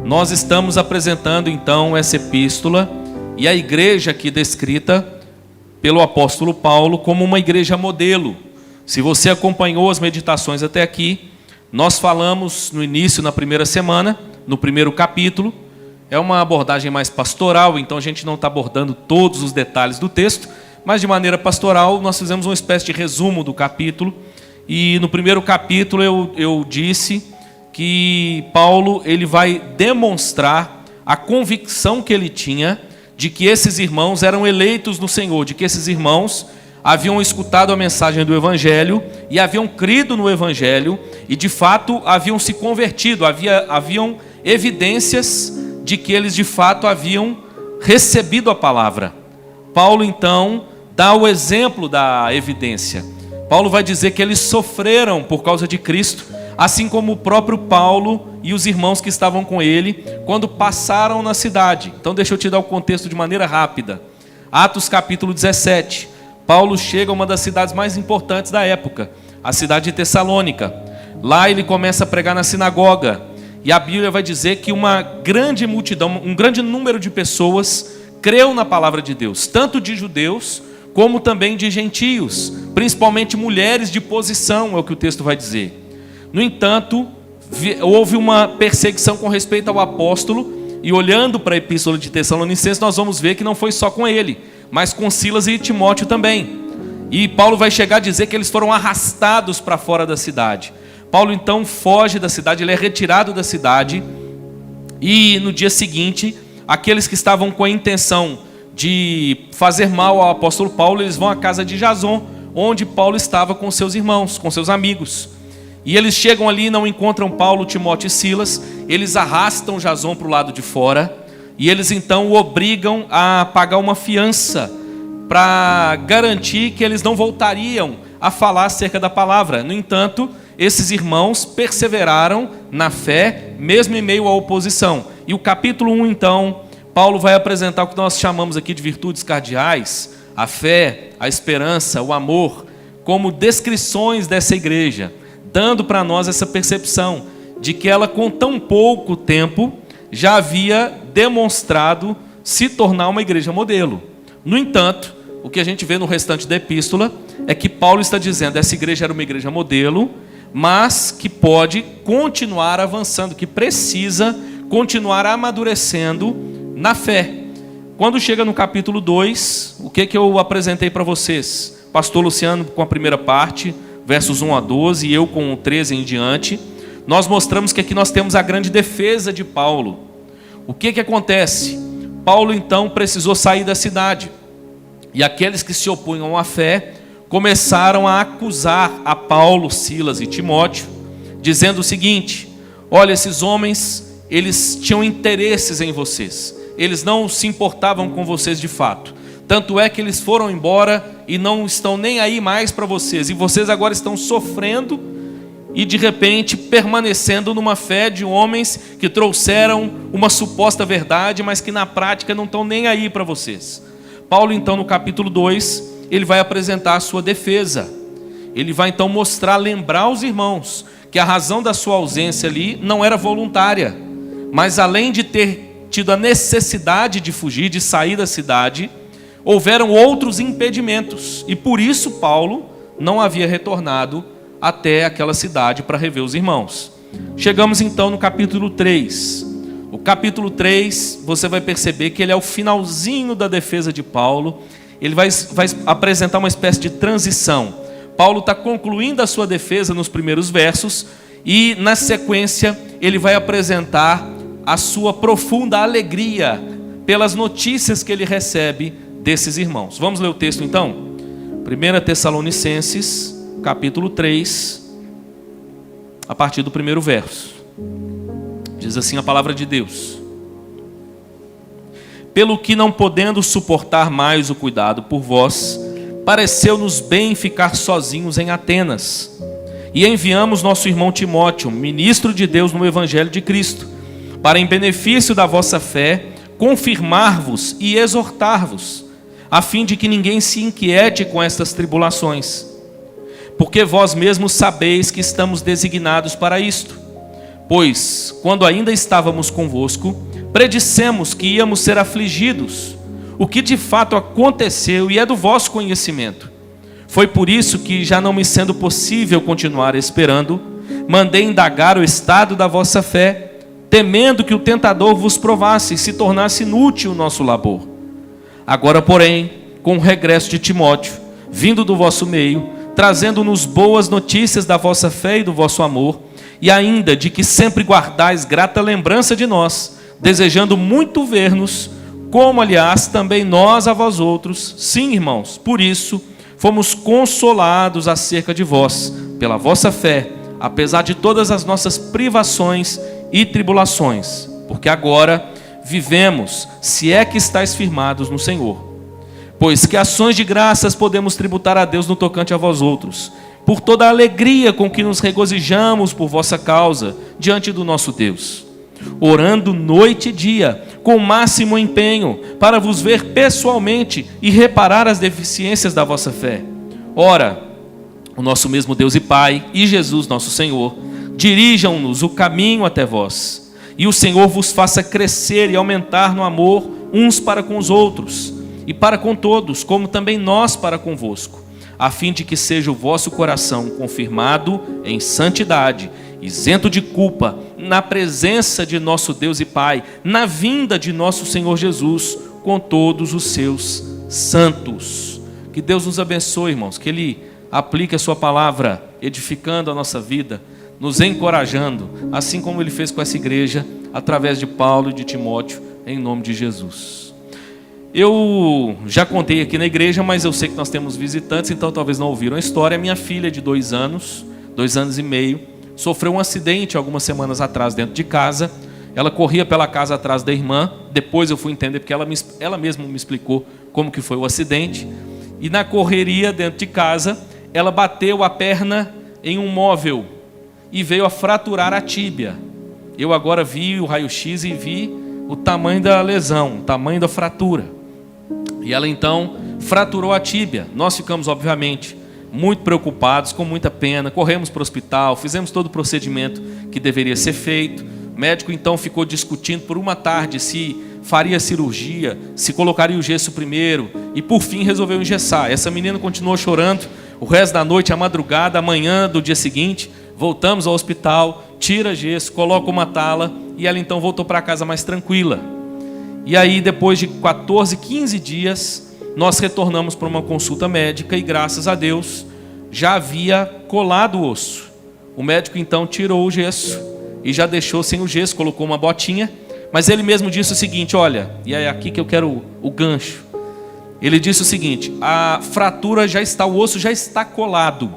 Nós estamos apresentando então essa epístola e a igreja aqui descrita pelo apóstolo Paulo como uma igreja modelo. Se você acompanhou as meditações até aqui, nós falamos no início, na primeira semana, no primeiro capítulo. É uma abordagem mais pastoral, então a gente não está abordando todos os detalhes do texto, mas de maneira pastoral nós fizemos uma espécie de resumo do capítulo. E no primeiro capítulo eu disse que Paulo ele vai demonstrar a convicção que ele tinha de que esses irmãos eram eleitos no Senhor, de que esses irmãos haviam escutado a mensagem do Evangelho e haviam crido no Evangelho e de fato haviam se convertido, haviam evidências de que eles de fato haviam recebido a palavra. Paulo então dá o exemplo da evidência. Paulo vai dizer que eles sofreram por causa de Cristo, assim como o próprio Paulo e os irmãos que estavam com ele, quando passaram na cidade. Então deixa eu te dar o contexto de maneira rápida. Atos capítulo 17. Paulo chega a uma das cidades mais importantes da época, a cidade de Tessalônica. Lá ele começa a pregar na sinagoga. E a Bíblia vai dizer que uma grande multidão, um grande número de pessoas creu na palavra de Deus, tanto de judeus como também de gentios, principalmente mulheres de posição, é o que o texto vai dizer. No entanto, houve uma perseguição com respeito ao apóstolo, e olhando para a epístola de Tessalonicenses, nós vamos ver que não foi só com ele, mas com Silas e Timóteo também. E Paulo vai chegar a dizer que eles foram arrastados para fora da cidade. Paulo então foge da cidade, ele é retirado da cidade, e no dia seguinte, aqueles que estavam com a intenção de fazer mal ao apóstolo Paulo, eles vão à casa de Jason, onde Paulo estava com seus irmãos, com seus amigos. E eles chegam ali e não encontram Paulo, Timóteo e Silas, eles arrastam Jason para o lado de fora, e eles então o obrigam a pagar uma fiança, para garantir que eles não voltariam a falar acerca da palavra. No entanto, esses irmãos perseveraram na fé, mesmo em meio à oposição. E o capítulo 1, então, Paulo vai apresentar o que nós chamamos aqui de virtudes cardeais, a fé, a esperança, o amor, como descrições dessa igreja, dando para nós essa percepção de que ela, com tão pouco tempo, já havia demonstrado se tornar uma igreja modelo. No entanto, o que a gente vê no restante da epístola é que Paulo está dizendo que essa igreja era uma igreja modelo, mas que pode continuar avançando, que precisa continuar amadurecendo na fé. Quando chega no capítulo 2, o que eu apresentei para vocês? Pastor Luciano com a primeira parte, versos 1 a 12, e eu com o 13 em diante. Nós mostramos que aqui nós temos a grande defesa de Paulo. O que acontece? Paulo então precisou sair da cidade. E aqueles que se opunham à fé começaram a acusar a Paulo, Silas e Timóteo, dizendo o seguinte: olha, esses homens, eles tinham interesses em vocês, eles não se importavam com vocês de fato, tanto é que eles foram embora e não estão nem aí mais para vocês, e vocês agora estão sofrendo e de repente permanecendo numa fé de homens que trouxeram uma suposta verdade, mas que na prática não estão nem aí para vocês. Paulo então no capítulo 2, ele vai apresentar a sua defesa. Ele vai então mostrar, lembrar aos irmãos que a razão da sua ausência ali não era voluntária, mas além de ter tido a necessidade de fugir, de sair da cidade, houveram outros impedimentos, e por isso Paulo não havia retornado até aquela cidade para rever os irmãos. Chegamos então no capítulo 3. O capítulo 3, você vai perceber que ele é o finalzinho da defesa de Paulo. Ele vai apresentar uma espécie de transição. Paulo está concluindo a sua defesa nos primeiros versos, e na sequência ele vai apresentar a sua profunda alegria pelas notícias que ele recebe desses irmãos. Vamos ler o texto então? 1 Tessalonicenses, capítulo 3, a partir do primeiro verso. Diz assim a palavra de Deus: pelo que, não podendo suportar mais o cuidado por vós, pareceu-nos bem ficar sozinhos em Atenas, e enviamos nosso irmão Timóteo, ministro de Deus no Evangelho de Cristo, para, em benefício da vossa fé, confirmar-vos e exortar-vos, a fim de que ninguém se inquiete com estas tribulações, porque vós mesmos sabeis que estamos designados para isto. Pois, quando ainda estávamos convosco, predissemos que íamos ser afligidos, o que de fato aconteceu e é do vosso conhecimento. Foi por isso que, já não me sendo possível continuar esperando, mandei indagar o estado da vossa fé, temendo que o tentador vos provasse e se tornasse inútil o nosso labor. Agora, porém, com o regresso de Timóteo, vindo do vosso meio, trazendo-nos boas notícias da vossa fé e do vosso amor, e ainda de que sempre guardais grata lembrança de nós, desejando muito ver-nos, como aliás também nós a vós outros. Sim, irmãos, por isso fomos consolados acerca de vós, pela vossa fé, apesar de todas as nossas privações e tribulações, porque agora vivemos, se é que estáis firmados no Senhor. Pois que ações de graças podemos tributar a Deus no tocante a vós outros, por toda a alegria com que nos regozijamos por vossa causa diante do nosso Deus, orando noite e dia, com o máximo empenho, para vos ver pessoalmente e reparar as deficiências da vossa fé. Ora, o nosso mesmo Deus e Pai, e Jesus nosso Senhor, dirijam-nos o caminho até vós, e o Senhor vos faça crescer e aumentar no amor uns para com os outros, e para com todos, como também nós para convosco, a fim de que seja o vosso coração confirmado em santidade, isento de culpa, na presença de nosso Deus e Pai, na vinda de nosso Senhor Jesus, com todos os seus santos. Que Deus nos abençoe, irmãos, que Ele aplique a sua palavra, edificando a nossa vida, nos encorajando, assim como Ele fez com essa igreja, através de Paulo e de Timóteo, em nome de Jesus. Eu já contei aqui na igreja, mas eu sei que nós temos visitantes, então talvez não ouviram a história. Minha filha de 2 anos e meio, sofreu um acidente algumas semanas atrás dentro de casa. Ela corria pela casa atrás da irmã. Depois eu fui entender, porque ela mesma me explicou como que foi o acidente. E na correria dentro de casa, ela bateu a perna em um móvel e veio a fraturar a tíbia. Eu agora vi o raio-x e vi o tamanho da lesão, o tamanho da fratura. E ela então fraturou a tíbia. Nós ficamos, obviamente, muito preocupados, com muita pena. Corremos para o hospital, fizemos todo o procedimento que deveria ser feito. O médico então ficou discutindo por uma tarde se faria cirurgia, se colocaria o gesso primeiro, e por fim resolveu engessar. Essa menina continuou chorando o resto da noite, a madrugada, amanhã do dia seguinte. Voltamos ao hospital, tira gesso, coloca uma tala, e ela então voltou para casa mais tranquila. E aí, depois de 14, 15 dias, nós retornamos para uma consulta médica e, graças a Deus, já havia colado o osso. O médico então tirou o gesso e já deixou sem o gesso, colocou uma botinha, mas ele mesmo disse o seguinte, olha, e é aqui que eu quero o gancho. Ele disse o seguinte, a fratura já está, o osso já está colado,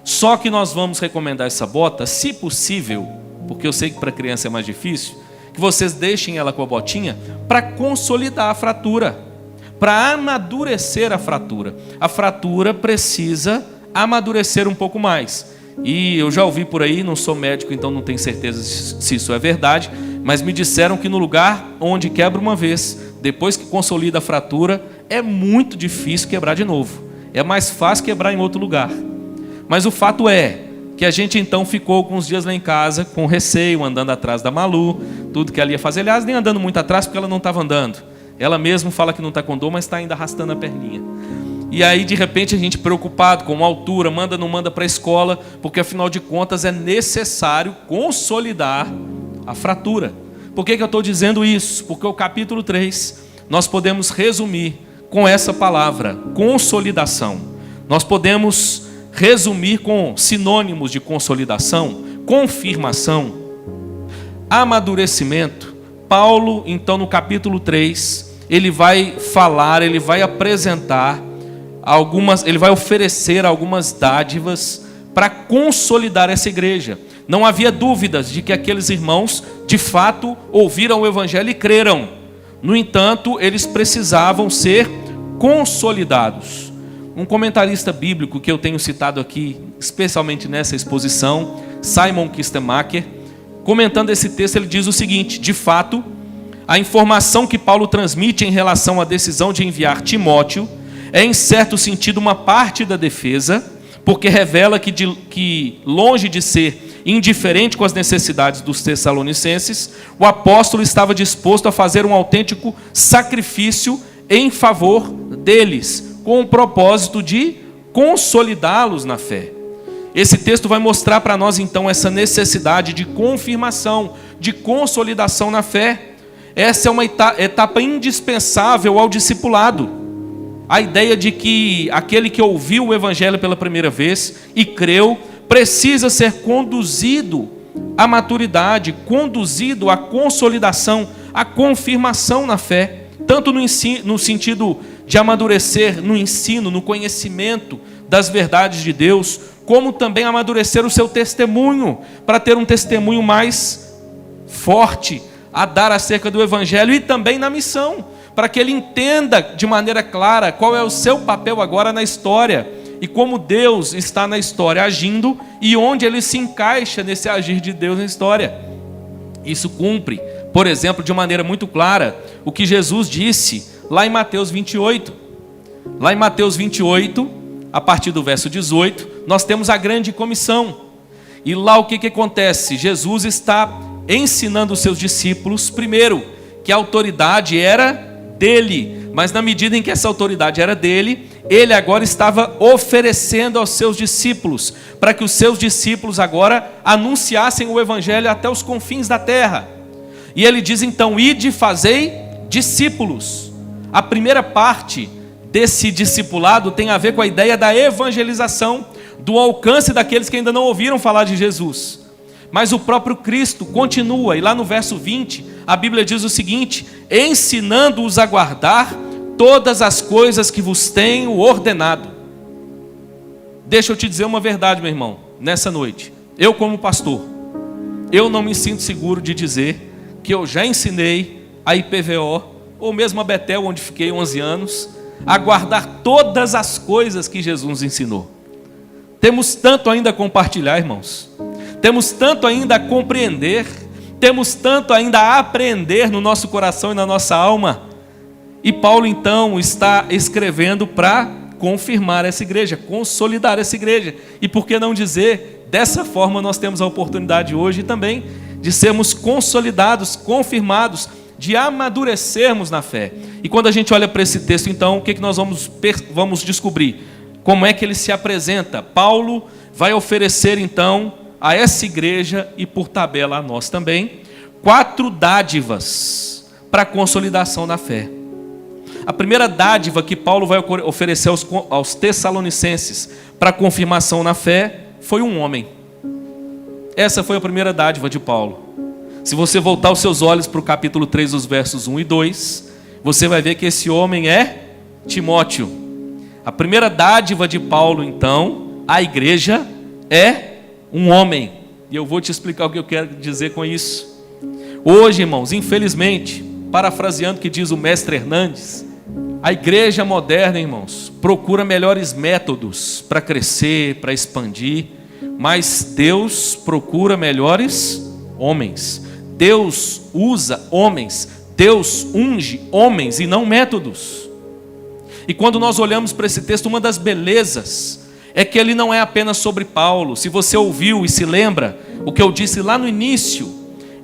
só que nós vamos recomendar essa bota, se possível, porque eu sei que para criança é mais difícil, que vocês deixem ela com a botinha para consolidar a fratura, para amadurecer a fratura. A fratura precisa amadurecer um pouco mais. E eu já ouvi por aí, não sou médico, então não tenho certeza se isso é verdade, mas me disseram que no lugar onde quebra uma vez, depois que consolida a fratura, é muito difícil quebrar de novo. É mais fácil quebrar em outro lugar. Mas o fato é que a gente então ficou alguns dias lá em casa com receio, andando atrás da Malu, tudo que ela ia fazer. Aliás, nem andando muito atrás, porque ela não estava andando. Ela mesma fala que não está com dor, mas está ainda arrastando a perninha. E aí, de repente, a gente preocupado com a altura, manda, não manda para a escola, porque afinal de contas é necessário consolidar a fratura. Por que eu estou dizendo isso? Porque o capítulo 3, nós podemos resumir com essa palavra, consolidação. Nós podemos resumir com sinônimos de consolidação, confirmação, amadurecimento. Paulo, então, no capítulo 3, ele vai falar, ele vai apresentar ele vai oferecer algumas dádivas para consolidar essa igreja. Não havia dúvidas de que aqueles irmãos, de fato, ouviram o evangelho e creram. No entanto, eles precisavam ser consolidados. Um comentarista bíblico que eu tenho citado aqui, especialmente nessa exposição, Simon Kistemaker, comentando esse texto, ele diz o seguinte: de fato, a informação que Paulo transmite em relação à decisão de enviar Timóteo é, em certo sentido, uma parte da defesa, porque revela que longe de ser indiferente com as necessidades dos tessalonicenses, o apóstolo estava disposto a fazer um autêntico sacrifício em favor deles, com o propósito de consolidá-los na fé. Esse texto vai mostrar para nós então essa necessidade de confirmação, de consolidação na fé. Essa é uma etapa indispensável ao discipulado. A ideia de que aquele que ouviu o evangelho pela primeira vez e creu, precisa ser conduzido à maturidade, conduzido à consolidação, à confirmação na fé, tanto no sentido de amadurecer no ensino, no conhecimento das verdades de Deus, como também amadurecer o seu testemunho, para ter um testemunho mais forte a dar acerca do evangelho, e também na missão, para que ele entenda de maneira clara qual é o seu papel agora na história, e como Deus está na história agindo, e onde ele se encaixa nesse agir de Deus na história. Isso cumpre, por exemplo, de maneira muito clara, o que Jesus disse lá em Mateus 28. Lá em Mateus 28, a partir do verso 18, nós temos a grande comissão. E lá o que acontece? Jesus está ensinando os seus discípulos, primeiro, que a autoridade era dele, mas na medida em que essa autoridade era dele, ele agora estava oferecendo aos seus discípulos, para que os seus discípulos agora anunciassem o evangelho até os confins da terra. E ele diz então: ide, fazei discípulos. A primeira parte desse discipulado tem a ver com a ideia da evangelização, do alcance daqueles que ainda não ouviram falar de Jesus. Mas o próprio Cristo continua, e lá no verso 20, a Bíblia diz o seguinte: ensinando-os a guardar todas as coisas que vos tenho ordenado. Deixa eu te dizer uma verdade, meu irmão, nessa noite. Eu, como pastor, eu não me sinto seguro de dizer que eu já ensinei a IPVO, ou mesmo a Betel, onde fiquei 11 anos, a guardar todas as coisas que Jesus nos ensinou. Temos tanto ainda a compartilhar, irmãos. Temos tanto ainda a compreender. Temos tanto ainda a aprender no nosso coração e na nossa alma. E Paulo então está escrevendo para confirmar essa igreja, consolidar essa igreja. E por que não dizer, dessa forma nós temos a oportunidade hoje também de sermos consolidados, confirmados, de amadurecermos na fé. E quando a gente olha para esse texto, então, o que nós vamos descobrir? Como é que ele se apresenta? Paulo vai oferecer então a essa igreja, e por tabela a nós também, 4 dádivas para a consolidação na fé. A primeira dádiva que Paulo vai oferecer aos tessalonicenses para confirmação na fé foi um homem. Essa foi a primeira dádiva de Paulo. Se você voltar os seus olhos para o capítulo 3, os versos 1 e 2, você vai ver que esse homem é Timóteo. A primeira dádiva de Paulo, então, à igreja é um homem. E eu vou te explicar o que eu quero dizer com isso. Hoje, irmãos, infelizmente, parafraseando o que diz o mestre Hernandes, a igreja moderna, irmãos, procura melhores métodos para crescer, para expandir, mas Deus procura melhores homens. Deus usa homens, Deus unge homens e não métodos. E quando nós olhamos para esse texto, uma das belezas é que ele não é apenas sobre Paulo. Se você ouviu e se lembra o que eu disse lá no início,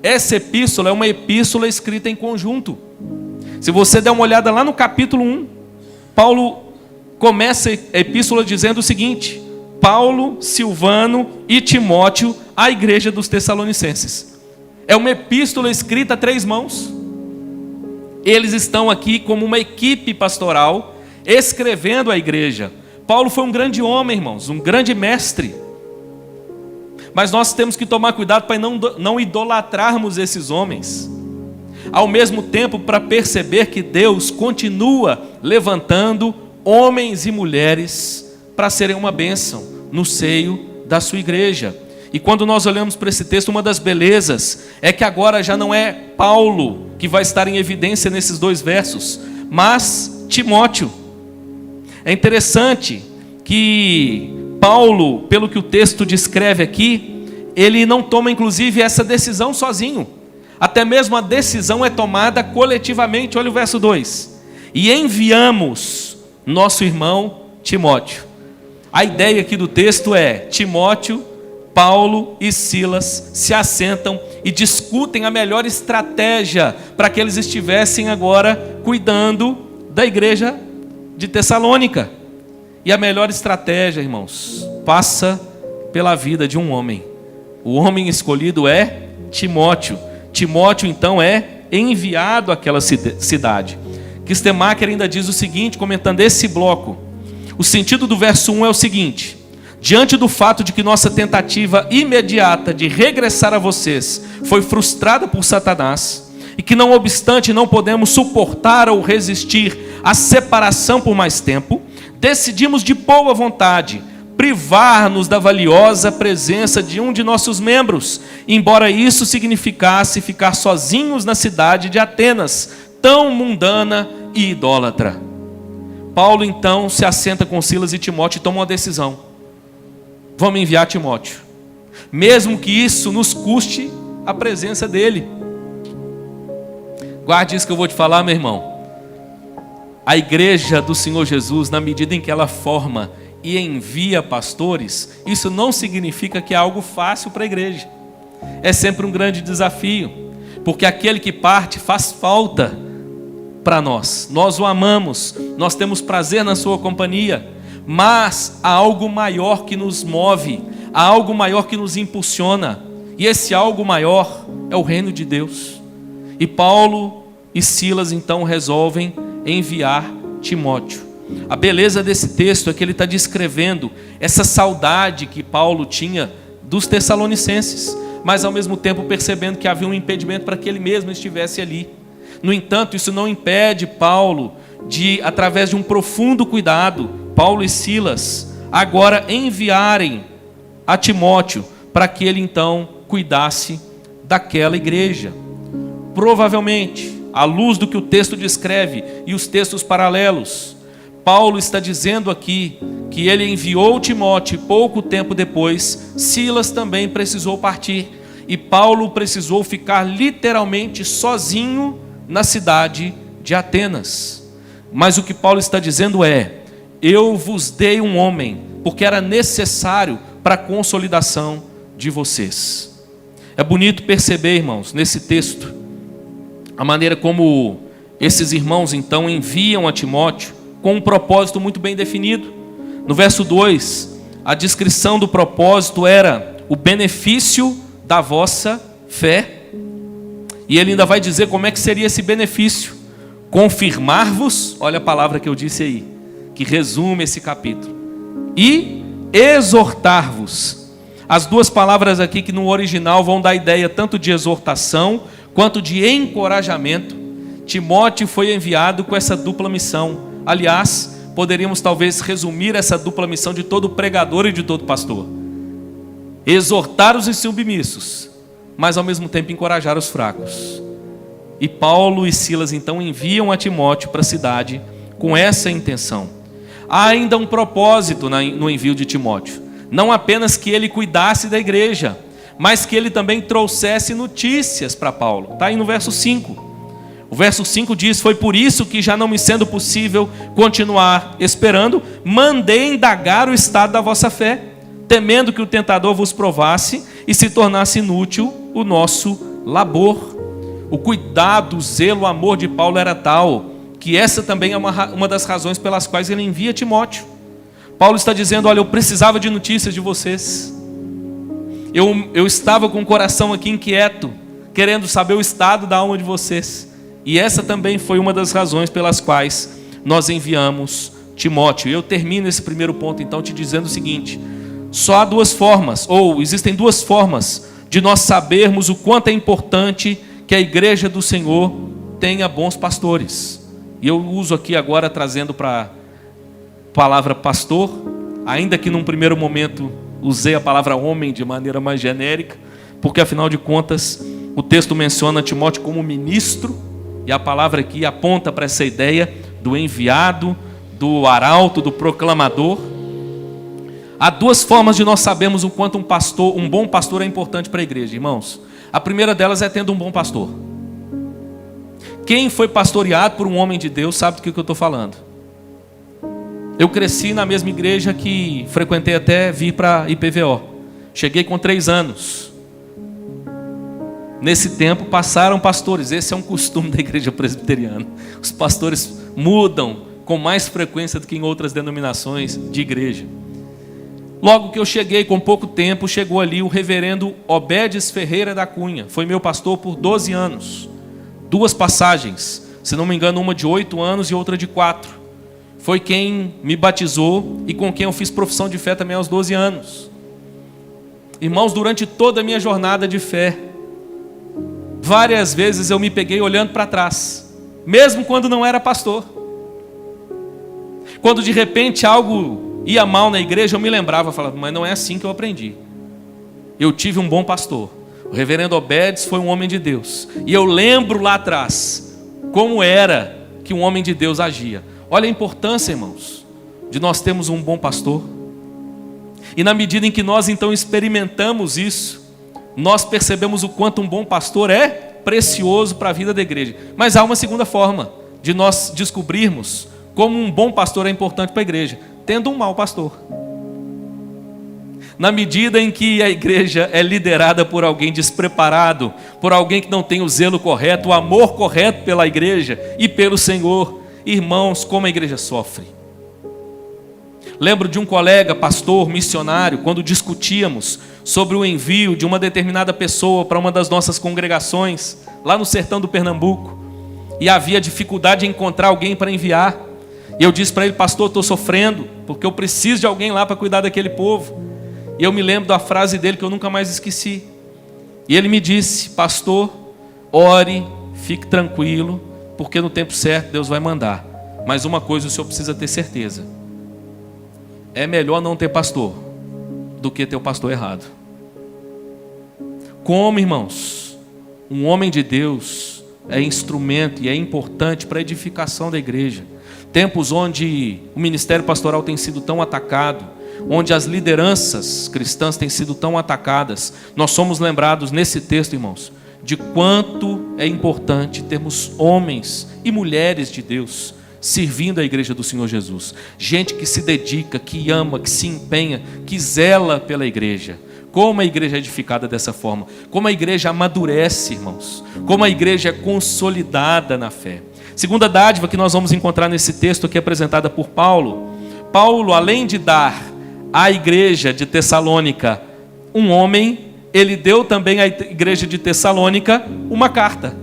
essa epístola é uma epístola escrita em conjunto. Se você der uma olhada lá no capítulo 1, Paulo começa a epístola dizendo o seguinte: Paulo, Silvano e Timóteo, à igreja dos Tessalonicenses. É uma epístola escrita a 3 mãos. Eles estão aqui como uma equipe pastoral, escrevendo à igreja. Paulo foi um grande homem, irmãos, um grande mestre. Mas nós temos que tomar cuidado para não idolatrarmos esses homens. Ao mesmo tempo, para perceber que Deus continua levantando homens e mulheres para serem uma bênção no seio da sua igreja. E quando nós olhamos para esse texto, uma das belezas é que agora já não é Paulo que vai estar em evidência nesses 2 versos, mas Timóteo. É interessante que Paulo, pelo que o texto descreve aqui, ele não toma inclusive essa decisão sozinho. Até mesmo a decisão é tomada coletivamente. Olha o verso 2. E enviamos nosso irmão Timóteo. A ideia aqui do texto é: Timóteo Paulo e Silas se assentam e discutem a melhor estratégia para que eles estivessem agora cuidando da igreja de Tessalônica. E a melhor estratégia, irmãos, passa pela vida de um homem. O homem escolhido é Timóteo. Timóteo, então, é enviado àquela cidade. Kistemacher ainda diz o seguinte, comentando esse bloco. O sentido do verso 1 é o seguinte: diante do fato de que nossa tentativa imediata de regressar a vocês foi frustrada por Satanás, e que não obstante não podemos suportar ou resistir à separação por mais tempo, decidimos de boa vontade privar-nos da valiosa presença de um de nossos membros, embora isso significasse ficar sozinhos na cidade de Atenas, tão mundana e idólatra. Paulo então se assenta com Silas e Timóteo e toma uma decisão: vamos enviar Timóteo, mesmo que isso nos custe a presença dele. Guarde isso que eu vou te falar, meu irmão. A igreja do Senhor Jesus, na medida em que ela forma e envia pastores, isso não significa que é algo fácil para a igreja. É sempre um grande desafio, porque aquele que parte faz falta para nós. Nós o amamos, nós temos prazer na sua companhia, mas há algo maior que nos move, há algo maior que nos impulsiona, e esse algo maior é o reino de Deus. E Paulo e Silas então resolvem enviar Timóteo. A beleza desse texto é que ele está descrevendo essa saudade que Paulo tinha dos Tessalonicenses, mas ao mesmo tempo percebendo que havia um impedimento para que ele mesmo estivesse ali. No entanto, isso não impede Paulo de, através de um profundo cuidado, Paulo e Silas agora enviarem a Timóteo para que ele então cuidasse daquela igreja. Provavelmente, à luz do que o texto descreve e os textos paralelos, Paulo está dizendo aqui que ele enviou Timóteo e pouco tempo depois, Silas também precisou partir. E Paulo precisou ficar literalmente sozinho na cidade de Atenas. Mas o que Paulo está dizendo é: eu vos dei um homem, porque era necessário para a consolidação de vocês. É bonito perceber, irmãos, nesse texto, a maneira como esses irmãos então enviam a Timóteo com um propósito muito bem definido. No verso 2, a descrição do propósito era o benefício da vossa fé. E ele ainda vai dizer como é que seria esse benefício: confirmar-vos, olha a palavra que eu disse aí, que resume esse capítulo, e exortar-vos. As duas palavras aqui que no original vão dar a ideia tanto de exortação quanto de encorajamento. Timóteo foi enviado com essa dupla missão. Aliás, poderíamos talvez resumir essa dupla missão de todo pregador e de todo pastor: exortar os insubmissos, mas ao mesmo tempo encorajar os fracos. E Paulo e Silas então enviam a Timóteo para a cidade com essa intenção. Há ainda um propósito no envio de Timóteo: não apenas que ele cuidasse da igreja, mas que ele também trouxesse notícias para Paulo. Está aí no verso 5. O verso 5 diz: foi por isso que, já não me sendo possível continuar esperando, mandei indagar o estado da vossa fé, temendo que o tentador vos provasse e se tornasse inútil o nosso labor. O cuidado, o zelo, o amor de Paulo era tal que essa também é uma das razões pelas quais ele envia Timóteo. Paulo está dizendo: olha, eu precisava de notícias de vocês. Eu estava com o coração aqui inquieto, querendo saber o estado da alma de vocês. E essa também foi uma das razões pelas quais nós enviamos Timóteo. E eu termino esse primeiro ponto então te dizendo o seguinte: só há duas formas, ou existem duas formas de nós sabermos o quanto é importante que a igreja do Senhor tenha bons pastores. E eu uso aqui agora trazendo para a palavra pastor, ainda que num primeiro momento usei a palavra homem de maneira mais genérica, porque afinal de contas o texto menciona Timóteo como ministro, e a palavra aqui aponta para essa ideia do enviado, do arauto, do proclamador. Há duas formas de nós sabermos o quanto um bom pastor é importante para a igreja, irmãos. A primeira delas é tendo um bom pastor. Quem foi pastoreado por um homem de Deus sabe do que eu estou falando. Eu cresci na mesma igreja que frequentei até vir para IPVO. Cheguei com 3 anos. Nesse tempo passaram pastores. Esse é um costume da igreja presbiteriana. Os pastores mudam com mais frequência do que em outras denominações de igreja. Logo que eu cheguei, com pouco tempo, chegou ali o reverendo Obedes Ferreira da Cunha. Foi meu pastor por 12 anos. 2 passagens, se não me engano, uma de 8 anos e outra de 4. Foi quem me batizou e com quem eu fiz profissão de fé também aos 12 anos. Irmãos, durante toda a minha jornada de fé, várias vezes eu me peguei olhando para trás, mesmo quando não era pastor. Quando de repente algo ia mal na igreja, eu me lembrava, falava, mas não é assim que eu aprendi. Eu tive um bom pastor. O reverendo Obedes foi um homem de Deus. E eu lembro lá atrás como era que um homem de Deus agia. Olha a importância, irmãos, de nós termos um bom pastor. E na medida em que nós então experimentamos isso, nós percebemos o quanto um bom pastor é precioso para a vida da igreja. Mas há uma segunda forma de nós descobrirmos como um bom pastor é importante para a igreja: tendo um mau pastor. Na medida em que a igreja é liderada por alguém despreparado, por alguém que não tem o zelo correto, o amor correto pela igreja e pelo Senhor, irmãos, como a igreja sofre. Lembro de um colega, pastor, missionário, quando discutíamos sobre o envio de uma determinada pessoa para uma das nossas congregações, lá no sertão do Pernambuco, e havia dificuldade em encontrar alguém para enviar. E eu disse para ele, pastor, estou sofrendo, porque eu preciso de alguém lá para cuidar daquele povo. E eu me lembro da frase dele que eu nunca mais esqueci. E ele me disse, pastor, ore, fique tranquilo, porque no tempo certo Deus vai mandar. Mas uma coisa o senhor precisa ter certeza: é melhor não ter pastor do que ter o pastor errado. Como, irmãos, um homem de Deus é instrumento e é importante para a edificação da igreja. Tempos onde o ministério pastoral tem sido tão atacado, onde as lideranças cristãs têm sido tão atacadas, nós somos lembrados nesse texto, irmãos, de quanto é importante termos homens e mulheres de Deus servindo a igreja do Senhor Jesus. Gente que se dedica, que ama, que se empenha, que zela pela igreja. Como a igreja é edificada dessa forma, como a igreja amadurece, irmãos, como a igreja é consolidada na fé. Segunda dádiva que nós vamos encontrar nesse texto aqui apresentada por Paulo. Paulo, além de dar à igreja de Tessalônica um homem, ele deu também à igreja de Tessalônica uma carta.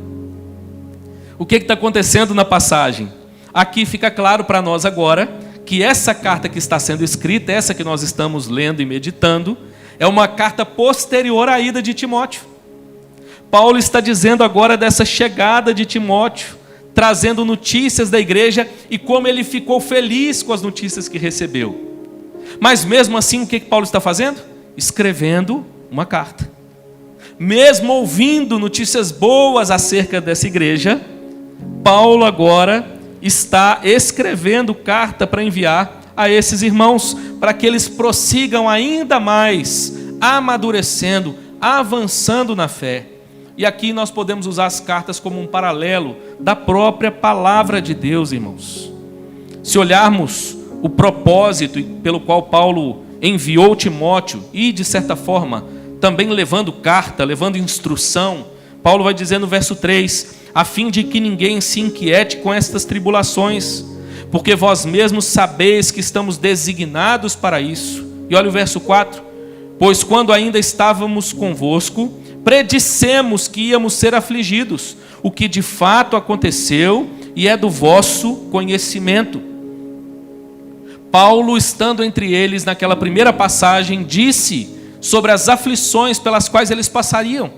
O que está acontecendo na passagem? Aqui fica claro para nós agora que essa carta que está sendo escrita, essa que nós estamos lendo e meditando, é uma carta posterior à ida de Timóteo. Paulo está dizendo agora dessa chegada de Timóteo, trazendo notícias da igreja e como ele ficou feliz com as notícias que recebeu. Mas mesmo assim, o que Paulo está fazendo? Escrevendo uma carta. Mesmo ouvindo notícias boas acerca dessa igreja, Paulo agora está escrevendo carta para enviar a esses irmãos, para que eles prossigam ainda mais, amadurecendo, avançando na fé. E aqui nós podemos usar as cartas como um paralelo da própria palavra de Deus, irmãos. Se olharmos o propósito pelo qual Paulo enviou Timóteo e, de certa forma, também levando carta, levando instrução, Paulo vai dizer no verso 3, a fim de que ninguém se inquiete com estas tribulações, porque vós mesmos sabeis que estamos designados para isso. E olha o verso 4, pois quando ainda estávamos convosco, predissemos que íamos ser afligidos, o que de fato aconteceu e é do vosso conhecimento. Paulo, estando entre eles naquela primeira passagem, disse sobre as aflições pelas quais eles passariam.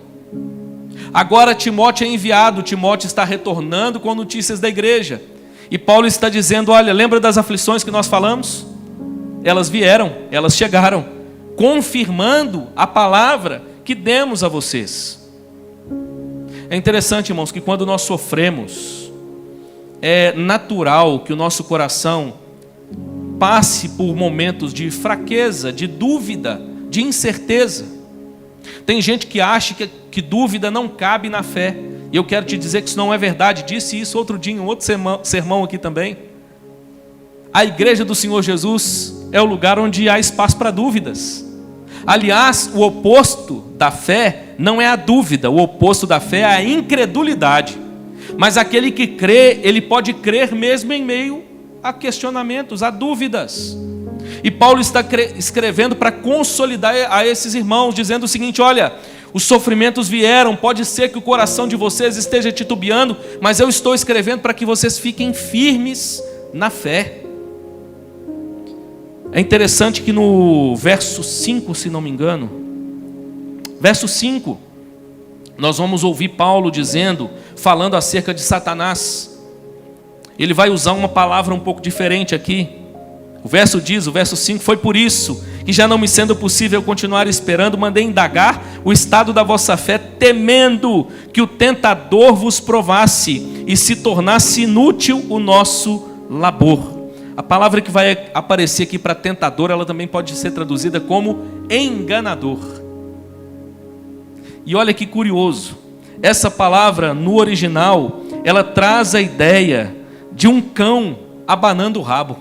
Agora Timóteo é enviado, Timóteo está retornando com notícias da igreja. E Paulo está dizendo, olha, lembra das aflições que nós falamos? Elas vieram, elas chegaram, confirmando a palavra que demos a vocês. É interessante, irmãos, que quando nós sofremos, é natural que o nosso coração passe por momentos de fraqueza, de dúvida, de incerteza. Tem gente que acha que dúvida não cabe na fé. E eu quero te dizer que isso não é verdade. Disse isso outro dia em outro sermão aqui também. A igreja do Senhor Jesus é o lugar onde há espaço para dúvidas. Aliás, o oposto da fé não é a dúvida, o oposto da fé é a incredulidade. Mas aquele que crê, ele pode crer mesmo em meio a questionamentos, a dúvidas. E Paulo está escrevendo para consolidar a esses irmãos, dizendo o seguinte: olha, os sofrimentos vieram, pode ser que o coração de vocês esteja titubeando, mas eu estou escrevendo para que vocês fiquem firmes na fé. É interessante que no verso 5, se não me engano, verso 5, nós vamos ouvir Paulo dizendo, falando acerca de Satanás. Ele vai usar uma palavra um pouco diferente aqui. O verso 5, foi por isso que, já não me sendo possível continuar esperando, mandei indagar o estado da vossa fé, temendo que o tentador vos provasse e se tornasse inútil o nosso labor. A palavra que vai aparecer aqui para tentador, ela também pode ser traduzida como enganador. E olha que curioso, essa palavra no original, ela traz a ideia de um cão abanando o rabo.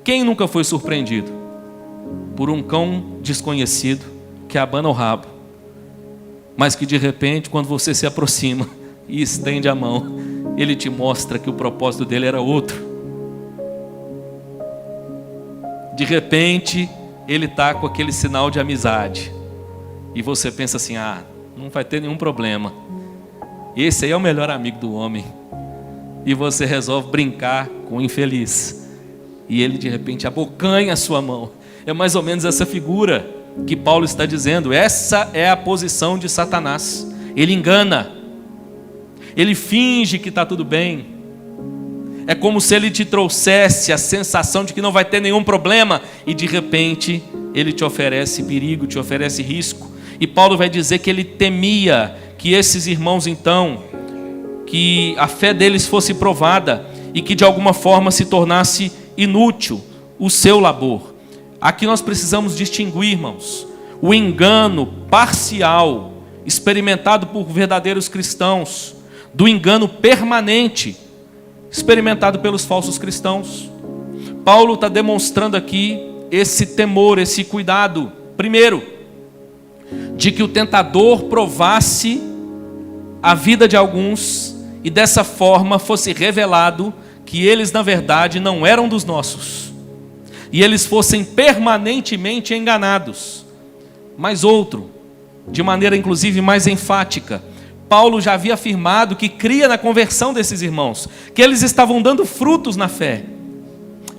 Quem nunca foi surpreendido por um cão desconhecido que abana o rabo, mas que de repente, quando você se aproxima e estende a mão, ele te mostra que o propósito dele era outro. De repente, ele está com aquele sinal de amizade. E você pensa assim: ah, não vai ter nenhum problema. Esse aí é o melhor amigo do homem. E você resolve brincar com o infeliz. E ele de repente abocanha a sua mão. É mais ou menos essa figura que Paulo está dizendo. Essa é a posição de Satanás. Ele engana. Ele finge que está tudo bem. É como se ele te trouxesse a sensação de que não vai ter nenhum problema. E de repente ele te oferece perigo, te oferece risco. E Paulo vai dizer que ele temia que esses irmãos então, que a fé deles fosse provada e que de alguma forma se tornasse inútil o seu labor. Aqui nós precisamos distinguir, irmãos, o engano parcial experimentado por verdadeiros cristãos do engano permanente experimentado pelos falsos cristãos. Paulo está demonstrando aqui esse temor, esse cuidado, primeiro, de que o tentador provasse a vida de alguns e dessa forma fosse revelado que eles na verdade não eram dos nossos e eles fossem permanentemente enganados. Mas outro, de maneira inclusive mais enfática, Paulo já havia afirmado que cria na conversão desses irmãos, que eles estavam dando frutos na fé,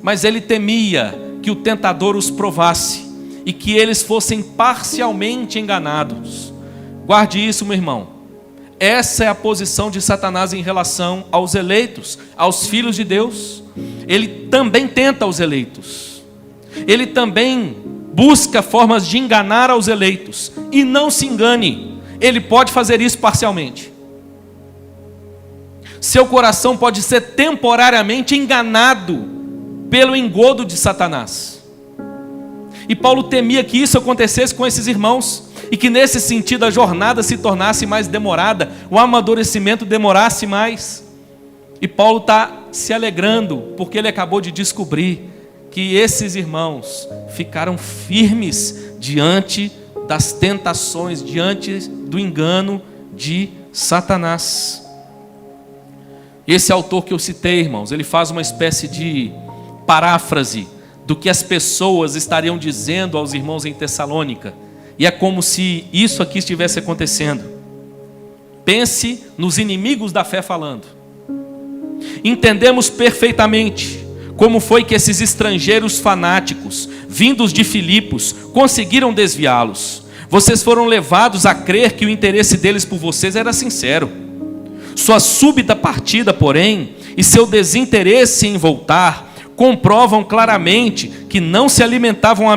mas ele temia que o tentador os provasse e que eles fossem parcialmente enganados. Guarde isso, meu irmão. Essa é a posição de Satanás em relação aos eleitos, aos filhos de Deus. Ele também tenta os eleitos. Ele também busca formas de enganar aos eleitos. E não se engane, ele pode fazer isso parcialmente. Seu coração pode ser temporariamente enganado pelo engodo de Satanás. E Paulo temia que isso acontecesse com esses irmãos, e que nesse sentido a jornada se tornasse mais demorada, o amadurecimento demorasse mais. E Paulo está se alegrando, porque ele acabou de descobrir que esses irmãos ficaram firmes diante das tentações, diante do engano de Satanás. Esse autor que eu citei, irmãos, ele faz uma espécie de paráfrase do que as pessoas estariam dizendo aos irmãos em Tessalônica. E é como se isso aqui estivesse acontecendo. Pense nos inimigos da fé falando. Entendemos perfeitamente como foi que esses estrangeiros fanáticos, vindos de Filipos, conseguiram desviá-los. Vocês foram levados a crer que o interesse deles por vocês era sincero. Sua súbita partida, porém, e seu desinteresse em voltar, comprovam claramente que não alimentavam a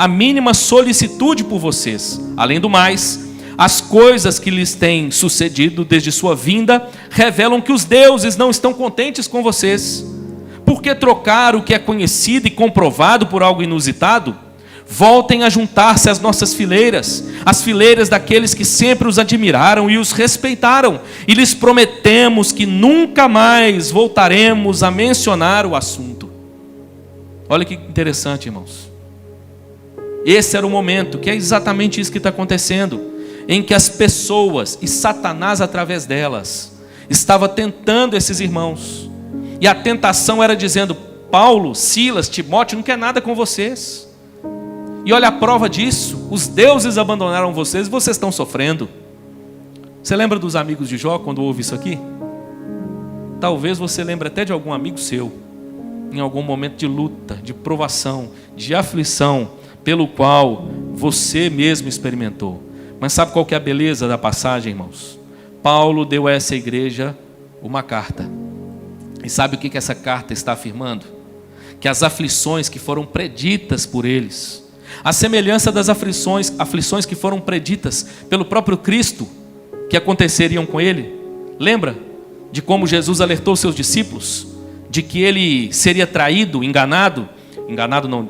mínima solicitude por vocês. Além do mais, as coisas que lhes têm sucedido desde sua vinda revelam que os deuses não estão contentes com vocês. Por que trocar o que é conhecido e comprovado por algo inusitado? Voltem a juntar-se às nossas fileiras, as fileiras daqueles que sempre os admiraram e os respeitaram, e lhes prometemos que nunca mais voltaremos a mencionar o assunto. Olha que interessante, irmãos. Esse era o momento, que é exatamente isso que está acontecendo, em que as pessoas, e Satanás através delas, estava tentando esses irmãos. E a tentação era dizendo: Paulo, Silas, Timóteo não quer nada com vocês. E olha a prova disso: os deuses abandonaram vocês e vocês estão sofrendo. Você lembra dos amigos de Jó quando ouve isso aqui? Talvez você lembre até de algum amigo seu, em algum momento de luta, de provação, de aflição, pelo qual você mesmo experimentou. Mas sabe qual que é a beleza da passagem, irmãos? Paulo deu a essa igreja uma carta. E sabe o que essa carta está afirmando? Que as aflições que foram preditas por eles, a semelhança das aflições que foram preditas pelo próprio Cristo, que aconteceriam com ele. Lembra de como Jesus alertou seus discípulos de que ele seria traído,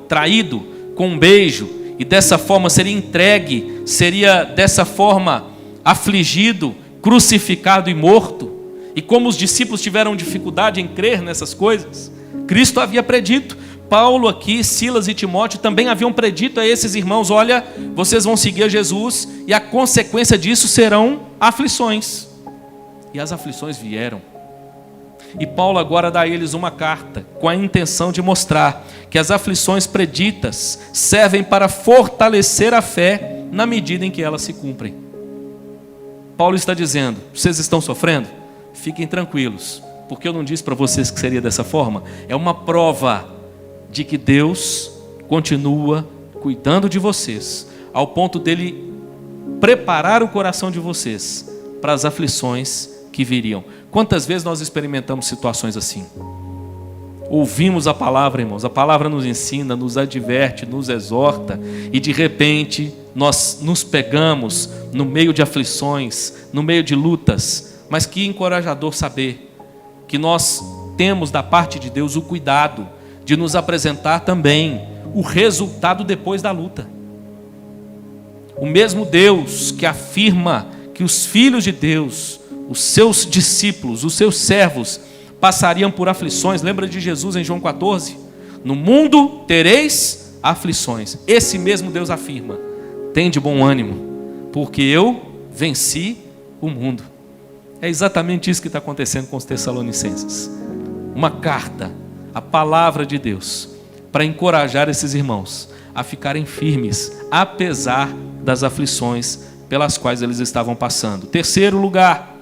traído com um beijo, e dessa forma seria entregue, seria dessa forma afligido, crucificado e morto. E como os discípulos tiveram dificuldade em crer nessas coisas, Cristo havia predito. Paulo aqui, Silas e Timóteo também haviam predito a esses irmãos: olha, vocês vão seguir a Jesus e a consequência disso serão aflições. E as aflições vieram. E Paulo agora dá a eles uma carta com a intenção de mostrar que as aflições preditas servem para fortalecer a fé na medida em que elas se cumprem. Paulo está dizendo: vocês estão sofrendo? Fiquem tranquilos, porque eu não disse para vocês que seria dessa forma. É uma prova de que Deus continua cuidando de vocês, ao ponto dele preparar o coração de vocês para as aflições que viriam. Quantas vezes nós experimentamos situações assim? Ouvimos a palavra, irmãos, a palavra nos ensina, nos adverte, nos exorta, e de repente nós nos pegamos no meio de aflições, no meio de lutas. Mas que encorajador saber que nós temos da parte de Deus o cuidado de nos apresentar também o resultado depois da luta. O mesmo Deus que afirma que os filhos de Deus, os seus discípulos, os seus servos, passariam por aflições. Lembra de Jesus em João 14? No mundo tereis aflições. Esse mesmo Deus afirma: tende bom ânimo, porque eu venci o mundo. É exatamente isso que está acontecendo com os Tessalonicenses. Uma carta, a palavra de Deus, para encorajar esses irmãos a ficarem firmes, apesar das aflições pelas quais eles estavam passando. Terceiro lugar,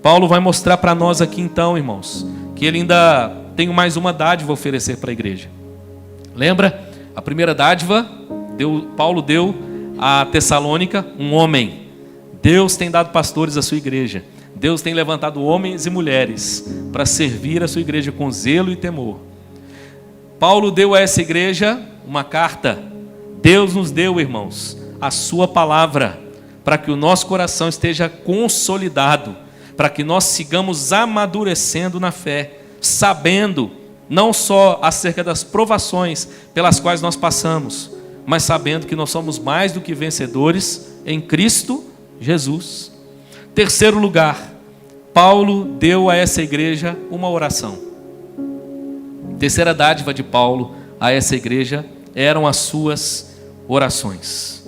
Paulo vai mostrar para nós aqui então, irmãos, que ele ainda tem mais uma dádiva a oferecer para a igreja. Lembra? A primeira dádiva, Paulo deu a Tessalônica um homem. Deus tem dado pastores à sua igreja. Deus tem levantado homens e mulheres para servir a sua igreja com zelo e temor. Paulo deu a essa igreja uma carta. Deus nos deu, irmãos, a sua palavra, para que o nosso coração esteja consolidado, para que nós sigamos amadurecendo na fé, sabendo não só acerca das provações pelas quais nós passamos, mas sabendo que nós somos mais do que vencedores em Cristo Jesus. Terceiro lugar, Paulo deu a essa igreja uma oração. Terceira dádiva de Paulo a essa igreja eram as suas orações.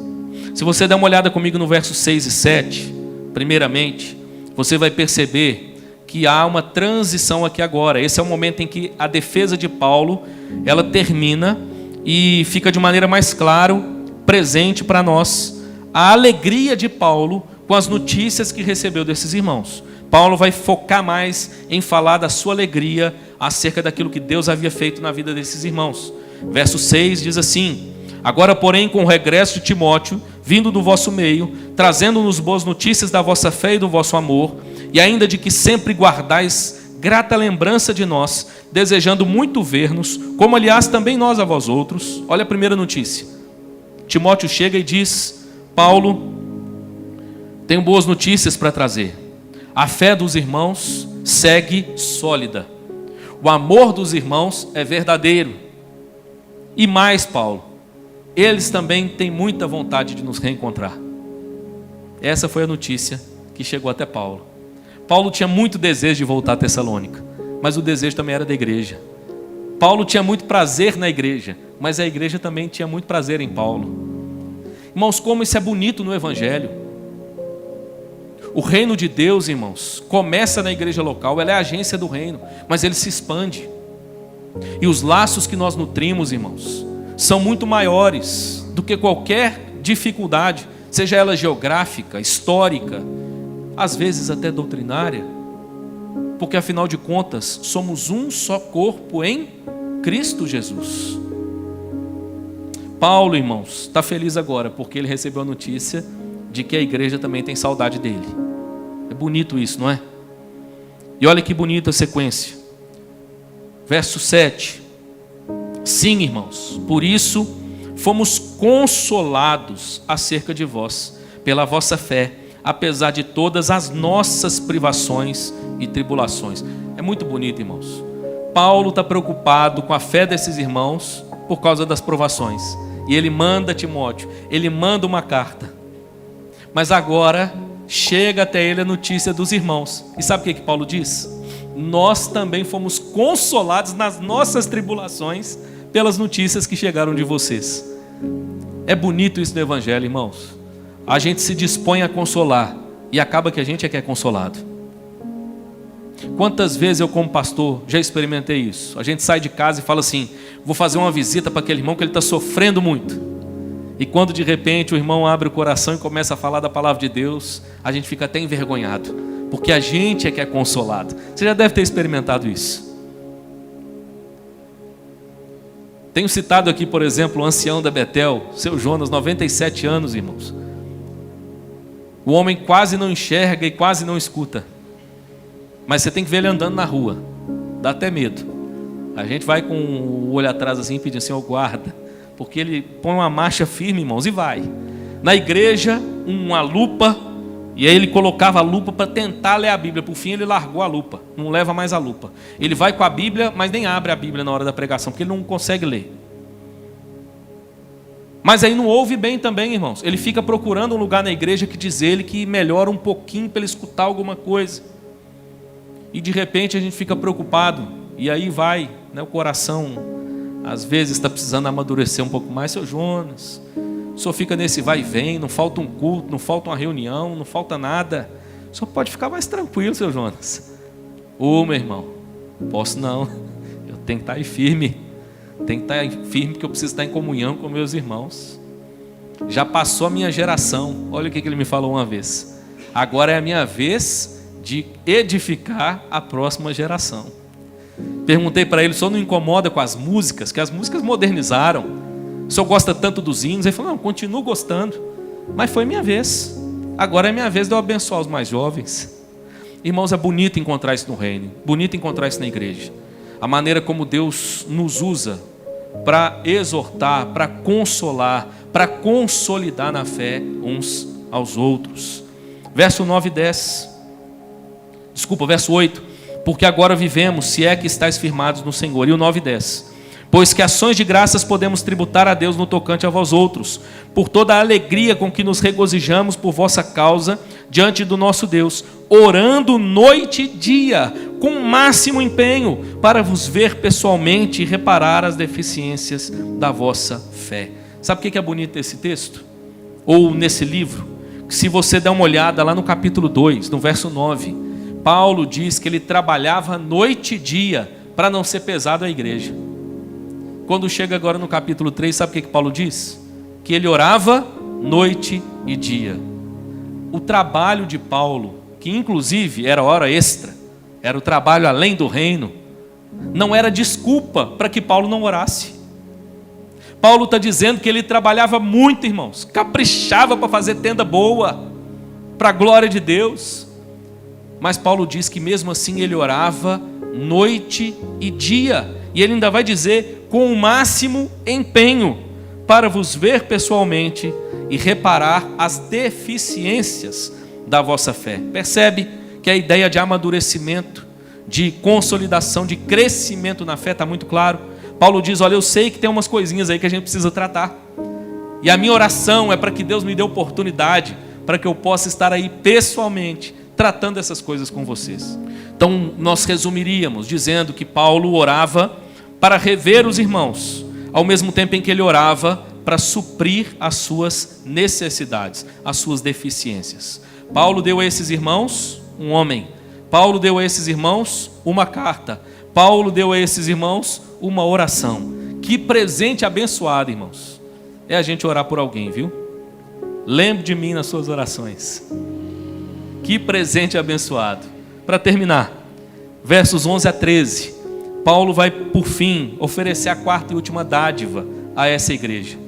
Se você der uma olhada comigo no verso 6 e 7, primeiramente, você vai perceber que há uma transição aqui agora. Esse é o momento em que a defesa de Paulo, ela termina e fica de maneira mais clara, presente para nós, a alegria de Paulo com as notícias que recebeu desses irmãos. Paulo vai focar mais em falar da sua alegria acerca daquilo que Deus havia feito na vida desses irmãos. Verso 6 diz assim: agora, porém, com o regresso de Timóteo, vindo do vosso meio, trazendo-nos boas notícias da vossa fé e do vosso amor, e ainda de que sempre guardais grata lembrança de nós, desejando muito ver-nos, como aliás também nós a vós outros. Olha a primeira notícia. Timóteo chega e diz: Paulo, tenho boas notícias para trazer. A fé dos irmãos segue sólida. O amor dos irmãos é verdadeiro. E mais, Paulo, eles também têm muita vontade de nos reencontrar. Essa foi a notícia que chegou até Paulo. Paulo tinha muito desejo de voltar a Tessalônica, mas o desejo também era da igreja. Paulo tinha muito prazer na igreja, mas a igreja também tinha muito prazer em Paulo. Irmãos, como isso é bonito no Evangelho. O reino de Deus, irmãos, começa na igreja local, ela é a agência do reino, mas ele se expande. E os laços que nós nutrimos, irmãos, são muito maiores do que qualquer dificuldade, seja ela geográfica, histórica, às vezes até doutrinária, porque afinal de contas, somos um só corpo em Cristo Jesus. Paulo, irmãos, está feliz agora, porque ele recebeu a notícia de que a igreja também tem saudade dele. É bonito isso, não é? E olha que bonita a sequência. Verso 7. Sim, irmãos, por isso fomos consolados acerca de vós, pela vossa fé, apesar de todas as nossas privações e tribulações. É muito bonito, irmãos. Paulo está preocupado com a fé desses irmãos por causa das provações. E ele manda Timóteo, ele manda uma carta. Mas agora chega até ele a notícia dos irmãos. E sabe o que Paulo diz? Nós também fomos consolados nas nossas tribulações pelas notícias que chegaram de vocês. É bonito isso no Evangelho, irmãos. A gente se dispõe a consolar e acaba que a gente é que é consolado. Quantas vezes eu, como pastor, já experimentei isso? A gente sai de casa e fala assim: vou fazer uma visita para aquele irmão que ele está sofrendo muito. E quando de repente o irmão abre o coração e começa a falar da palavra de Deus, a gente fica até envergonhado, porque a gente é que é consolado. Você já deve ter experimentado isso. Tenho citado aqui, por exemplo, o ancião da Betel, seu Jonas, 97 anos, irmãos. O homem quase não enxerga e quase não escuta. Mas você tem que ver ele andando na rua. Dá até medo. A gente vai com o olho atrás assim, pedindo: Senhor, guarda. Porque ele põe uma marcha firme, irmãos, e vai. Na igreja, uma lupa. E aí ele colocava a lupa para tentar ler a Bíblia. Por fim ele largou a lupa. Não leva mais a lupa. Ele vai com a Bíblia, mas nem abre a Bíblia na hora da pregação, porque ele não consegue ler. Mas aí não ouve bem também, irmãos. Ele fica procurando um lugar na igreja que diz ele que melhora um pouquinho para ele escutar alguma coisa. E de repente a gente fica preocupado. E aí vai, né, o coração às vezes está precisando amadurecer um pouco mais. Seu Jonas, o senhor fica nesse vai e vem, não falta um culto, não falta uma reunião, não falta nada. O senhor pode ficar mais tranquilo, seu Jonas. Ô, meu irmão, posso não. Eu tenho que estar aí firme. Tenho que estar firme porque eu preciso estar em comunhão com meus irmãos. Já passou a minha geração. Olha o que ele me falou uma vez. Agora é a minha vez de edificar a próxima geração. Perguntei para ele: o senhor não incomoda com as músicas? Que as músicas modernizaram. O senhor gosta tanto dos hinos? Ele falou: não, continuo gostando. Mas foi minha vez. Agora é minha vez de eu abençoar os mais jovens. Irmãos, é bonito encontrar isso no reino. Bonito encontrar isso na igreja. A maneira como Deus nos usa para exortar, para consolar, para consolidar na fé uns aos outros. Verso 9 e 10. Desculpa, verso 8. Porque agora vivemos, se é que estáis firmados no Senhor. E o 9 e 10. Pois que ações de graças podemos tributar a Deus no tocante a vós outros, por toda a alegria com que nos regozijamos por vossa causa diante do nosso Deus, orando noite e dia, com o máximo empenho, para vos ver pessoalmente e reparar as deficiências da vossa fé. Sabe o que é bonito nesse texto? Ou nesse livro? Que se você der uma olhada lá no capítulo 2, no verso 9, Paulo diz que ele trabalhava noite e dia para não ser pesado à igreja. Quando chega agora no capítulo 3, sabe o que Paulo diz? Que ele orava noite e dia. O trabalho de Paulo, que inclusive era hora extra, era o trabalho além do reino, não era desculpa para que Paulo não orasse. Paulo está dizendo que ele trabalhava muito, irmãos, caprichava para fazer tenda boa, para a glória de Deus. Mas Paulo diz que mesmo assim ele orava noite e dia. E ele ainda vai dizer: com o máximo empenho, para vos ver pessoalmente e reparar as deficiências da vossa fé. Percebe que a ideia de amadurecimento, de consolidação, de crescimento na fé está muito claro. Paulo diz: olha, eu sei que tem umas coisinhas aí que a gente precisa tratar. E a minha oração é para que Deus me dê oportunidade, para que eu possa estar aí pessoalmente, tratando essas coisas com vocês. Então nós resumiríamos dizendo que Paulo orava para rever os irmãos, ao mesmo tempo em que ele orava para suprir as suas necessidades, as suas deficiências. Paulo deu a esses irmãos um homem. Paulo deu a esses irmãos uma carta. Paulo deu a esses irmãos uma oração. Que presente abençoado, irmãos. É a gente orar por alguém, viu? Lembre de mim nas suas orações. Que presente abençoado. Para terminar, versos 11 a 13. Paulo vai, por fim, oferecer a quarta e última dádiva a essa igreja.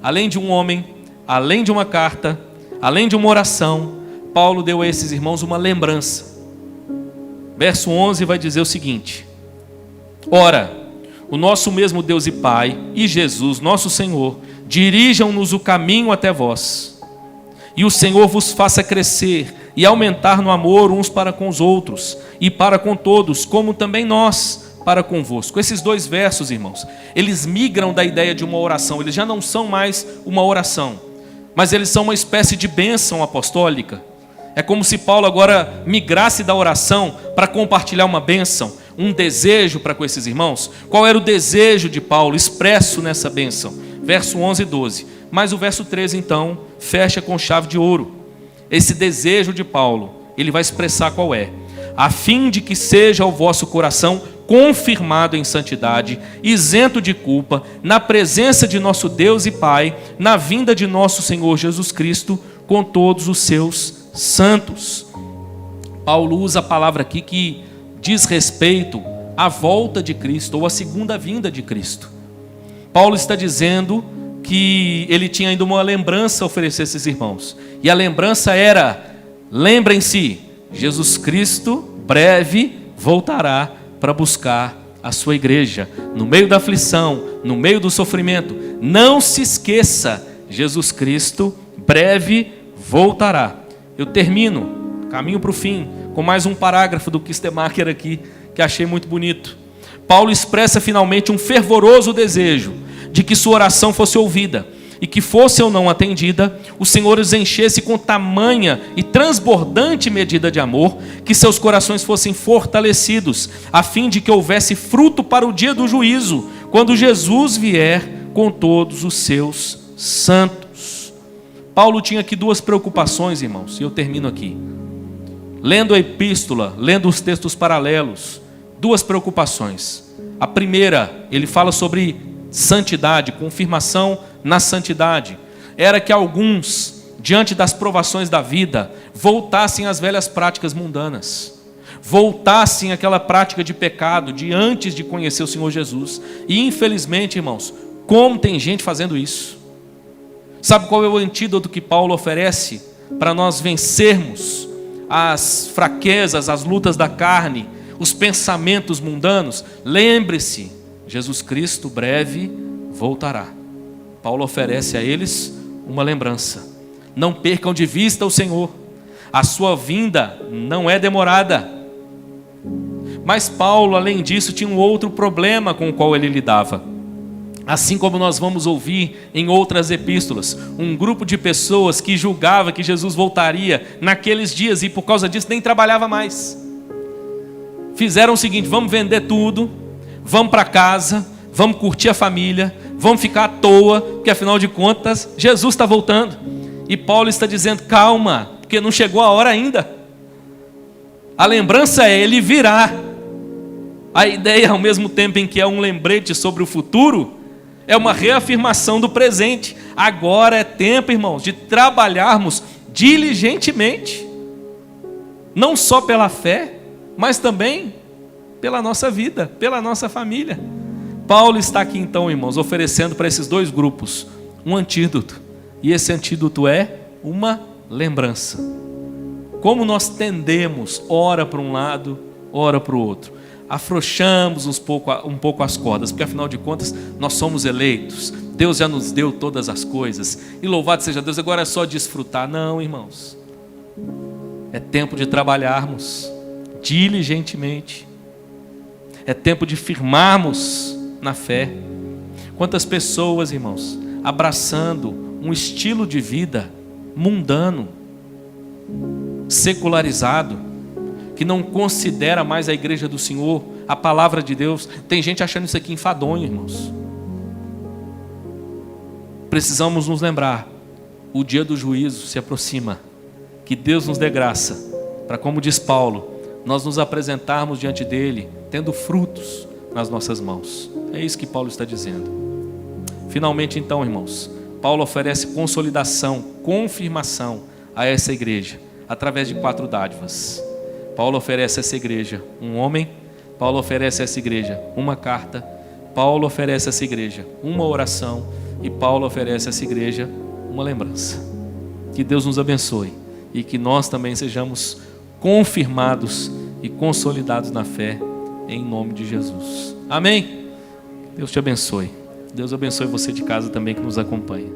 Além de um homem, além de uma carta, além de uma oração, Paulo deu a esses irmãos uma lembrança. Verso 11 vai dizer o seguinte: ora, o nosso mesmo Deus e Pai e Jesus, nosso Senhor, dirijam-nos o caminho até vós, e o Senhor vos faça crescer e aumentar no amor uns para com os outros e para com todos, como também nós para convosco. Esses dois versos, irmãos, eles migram da ideia de uma oração. Eles já não são mais uma oração, mas eles são uma espécie de bênção apostólica. É como se Paulo agora migrasse da oração para compartilhar uma bênção, um desejo para com esses irmãos. Qual era o desejo de Paulo expresso nessa bênção? Verso 11 e 12. Mas o verso 13 então fecha com chave de ouro. Esse desejo de Paulo, ele vai expressar qual é: a fim de que seja o vosso coração confirmado em santidade, isento de culpa, na presença de nosso Deus e Pai, na vinda de nosso Senhor Jesus Cristo, com todos os seus santos. Paulo usa a palavra aqui que diz respeito à volta de Cristo, ou à segunda vinda de Cristo. Paulo está dizendo que ele tinha ainda uma lembrança a oferecer a esses irmãos. E a lembrança era: lembrem-se, Jesus Cristo breve voltará para buscar a sua igreja, no meio da aflição, no meio do sofrimento. Não se esqueça, Jesus Cristo breve voltará. Eu termino, caminho para o fim, com mais um parágrafo do Kistemacher aqui, que achei muito bonito. Paulo expressa finalmente um fervoroso desejo de que sua oração fosse ouvida, e que fosse ou não atendida, o Senhor os enchesse com tamanha e transbordante medida de amor, que seus corações fossem fortalecidos, a fim de que houvesse fruto para o dia do juízo, quando Jesus vier com todos os seus santos. Paulo tinha aqui duas preocupações, irmãos, e eu termino aqui. Lendo a epístola, lendo os textos paralelos, duas preocupações. A primeira, ele fala sobre santidade, confirmação na santidade. Era que alguns, diante das provações da vida, voltassem às velhas práticas mundanas, voltassem àquela prática de pecado de antes de conhecer o Senhor Jesus. E infelizmente, irmãos, como tem gente fazendo isso? Sabe qual é o antídoto que Paulo oferece para nós vencermos as fraquezas, as lutas da carne, os pensamentos mundanos? Lembre-se, Jesus Cristo breve voltará. Paulo oferece a eles uma lembrança. Não percam de vista o Senhor. A sua vinda não é demorada. Mas Paulo, além disso, tinha um outro problema com o qual ele lidava. Assim como nós vamos ouvir em outras epístolas, um grupo de pessoas que julgava que Jesus voltaria naqueles dias e por causa disso nem trabalhava mais. Fizeram o seguinte: vamos vender tudo, vamos para casa, vamos curtir a família, vamos ficar à toa, porque afinal de contas Jesus está voltando. E Paulo está dizendo: calma, porque não chegou a hora ainda. A lembrança é: ele virá. A ideia, ao mesmo tempo em que é um lembrete sobre o futuro, é uma reafirmação do presente. Agora é tempo, irmãos, de trabalharmos diligentemente, não só pela fé, mas também pela nossa vida, pela nossa família. Paulo está aqui então, irmãos, oferecendo para esses dois grupos um antídoto. E esse antídoto é uma lembrança. Como nós tendemos, ora para um lado, ora para o outro. Afrouxamos um pouco as cordas, porque afinal de contas nós somos eleitos. Deus já nos deu todas as coisas. E louvado seja Deus, agora é só desfrutar. Não, irmãos. É tempo de trabalharmos diligentemente. É tempo de firmarmos na fé. Quantas pessoas, irmãos, abraçando um estilo de vida mundano, secularizado, que não considera mais a igreja do Senhor a palavra de Deus. Tem gente achando isso aqui enfadonho, irmãos. Precisamos nos lembrar, o dia do juízo se aproxima. Que Deus nos dê graça, para, como diz Paulo, nós nos apresentarmos diante dele, tendo frutos nas nossas mãos. É isso que Paulo está dizendo. Finalmente então, irmãos, Paulo oferece consolidação, confirmação a essa igreja, através de 4 dádivas. Paulo oferece a essa igreja um homem, Paulo oferece a essa igreja uma carta, Paulo oferece a essa igreja uma oração e Paulo oferece a essa igreja uma lembrança. Que Deus nos abençoe e que nós também sejamos confirmados e consolidados na fé, em nome de Jesus. Amém? Deus te abençoe. Deus abençoe você de casa também que nos acompanha.